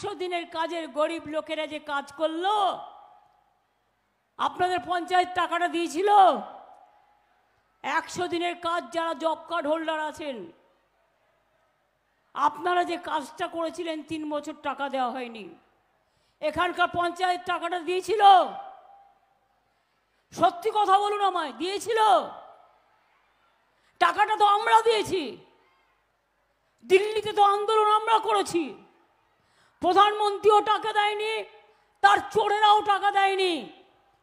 100 দিনের কাজের গরিব লোকেরা যে কাজ করলো, আপনাদের পঞ্চায়েত টাকাটা দিয়েছিল। 100 দিনের কাজ যারা জব কার্ড হোল্ডার আছেন, আপনারা যে কাজটা করেছিলেন 3 বছর টাকা দেওয়া হয়নি। এখানকার পঞ্চায়েত টাকাটা দিয়েছিল? সত্যি কথা বলুন আমায়, দিয়েছিল? টাকাটা তো আমরা দিয়েছি। দিল্লিতে তো আন্দোলন আমরা করেছি, প্রধানমন্ত্রীও টাকা দেয়নি, তার চোরেরাও টাকা দেয়নি,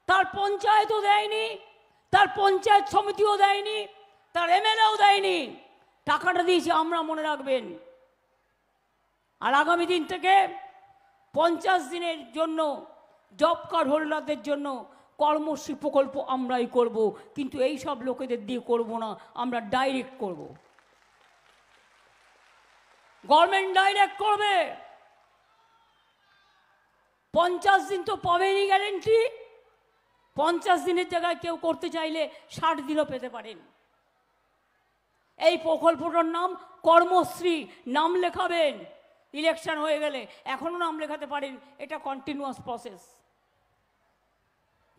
তার পঞ্চায়েতও দেয়নি, তার পঞ্চায়েত সমিতিও দেয়নি, তার এমএলএও দেয়নি। টাকাটা দিয়েছি আমরা, মনে রাখবেন। আর আগামী দিন থেকে 50 দিনের জন্য জব কার্ড হোল্ডারদের জন্য কর্মশ্রী প্রকল্প আমরাই করব, কিন্তু এই সব লোকেদের দিয়ে করব না, আমরা ডাইরেক্ট করব। গভর্নমেন্ট ডাইরেক্ট করবে। 50 দিন তো পাবেনই গ্যারেন্টি। 50 দিনের জায়গায় কেউ করতে চাইলে 60 দিনও পেতে পারেন। এই প্রকল্পটার নাম কর্মশ্রী। নাম লেখাবেন, ইলেকশন হয়ে গেলে এখনো নাম লেখাতে পারেন, এটা কন্টিনিউয়াস প্রসেস।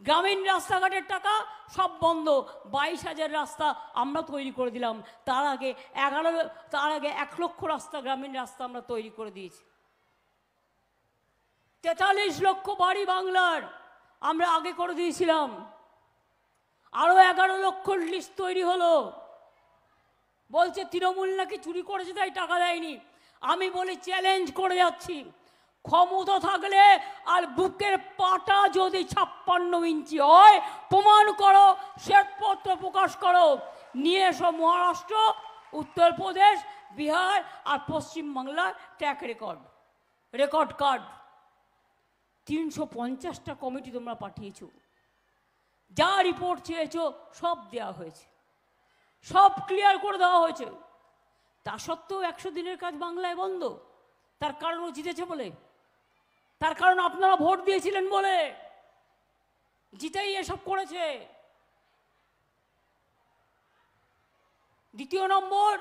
গ্রামীণ রাস্তাঘাটের টাকা সব বন্ধ। 22,000 রাস্তা আমরা তৈরি করে দিলাম। তার আগে 1 লক্ষ রাস্তা, গ্রামীণ রাস্তা আমরা তৈরি করে দিয়েছি। 43 লক্ষ বাড়ি বাংলার আমরা আগে করে দিয়েছিলাম। আরো 11 লক্ষ লিস্ট তৈরি হলো। বলছে তৃণমূল নাকি চুরি করেছে তাই টাকা দেয়নি। আমি বলি, চ্যালেঞ্জ করে যাচ্ছি, ক্ষমতা থাকলে আর বুকের পাটা যদি 56 ইঞ্চি হয়, প্রমাণ করো, শ্বেতপত্র প্রকাশ করো, নিয়ে এসো মহারাষ্ট্র, উত্তরপ্রদেশ, বিহার আর পশ্চিমবাংলার ট্র্যাক রেকর্ড কার্ড। 350টা কমিটি তোমরা পাঠিয়েছো, যা রিপোর্ট চেয়েছো সব দেওয়া হয়েছে, সব ক্লিয়ার করে দেওয়া হয়েছে। তা সত্ত্বেও 100 দিনের কাজ বাংলায় বন্ধ। তার কারণ ও জিতেছে বলে, তার কারণ আপনারা ভোট দিয়েছিলেন বলে, জিতেই এসব করেছে। দ্বিতীয় নম্বর,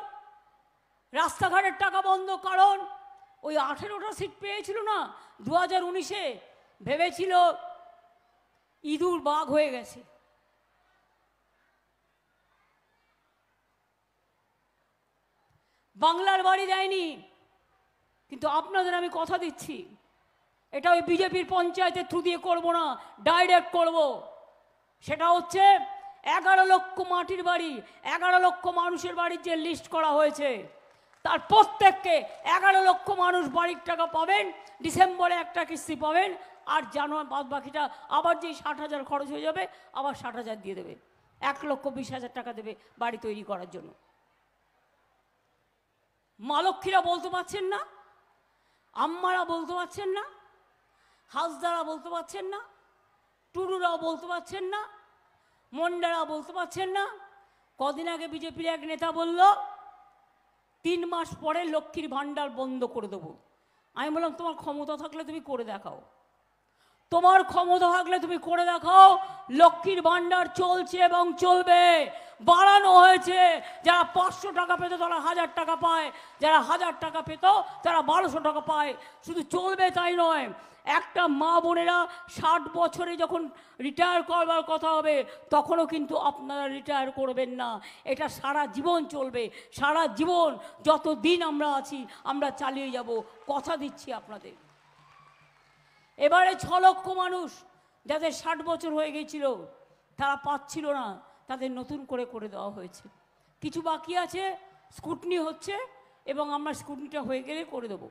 রাস্তাঘাটের টাকা বন্ধ কারণ ওই 18টা সিট পেয়েছিল না 2019-এ, ভেবেছিল ইঁদুর বাঘ হয়ে গেছে। বাংলার বাড়ি দেয়নি, কিন্তু আপনাদের আমি কথা দিচ্ছি, এটা ওই বিজেপির পঞ্চায়েতের থ্রু দিয়ে করবো না, ডাইরেক্ট করব। সেটা হচ্ছে 11 লক্ষ মাটির বাড়ি, 11 লক্ষ মানুষের বাড়ির যে লিস্ট করা হয়েছে, তার প্রত্যেককে 11 লক্ষ মানুষ বাড়ির টাকা পাবেন। ডিসেম্বরে একটা কিস্তি পাবেন, আর জানুয়ারি বাদ বাকিটা আবার যেই 60,000 খরচ হয়ে যাবে আবার 60,000 দিয়ে দেবে। 1,20,000 টাকা দেবে বাড়ি তৈরি করার জন্য। মা লক্ষ্মীরা বলতে পারছেন না, আম্মারা বলতে পারছেন না, হাসদারা বলতে পারছেন না, টুডুরাও বলতে পারছেন না, মন্ডারা বলতে পারছেন না। কদিন আগে বিজেপির এক নেতা বলল 3 মাস পরে লক্ষ্মীর ভাণ্ডার বন্ধ করে দেবো। আমি বললাম, তোমার ক্ষমতা থাকলে তুমি করে দেখাও, তোমার ক্ষমতা থাকলে তুমি করে দেখাও। লক্ষ্মীর ভাণ্ডার চলছে এবং চলবে, বাড়ানো হয়েছে। যারা 500 টাকা পেত তারা 1000 টাকা পায়, যারা 1000 টাকা পেত তারা 1200 টাকা পায়। শুধু চলবে তাই নয়, একটা মা বোনেরা 60 বছরে যখন রিটায়ার করবার কথা হবে তখনও কিন্তু আপনারা রিটায়ার করবেন না। এটা সারা জীবন চলবে, সারা জীবন যত দিন আমরা আছি আমরা চালিয়ে যাব, কথা দিচ্ছি আপনাদের। এবারে 6 লক্ষ মানুষ যাদের 60 বছর হয়ে গেছিল, তারা পাচ্ছিল না, তাদের নতুন করে করে দেওয়া হয়েছে। কিছু বাকি আছে, স্কুটনি হচ্ছে, এবং আমরা স্কুটনিটা হয়ে গেলে করে দেবো।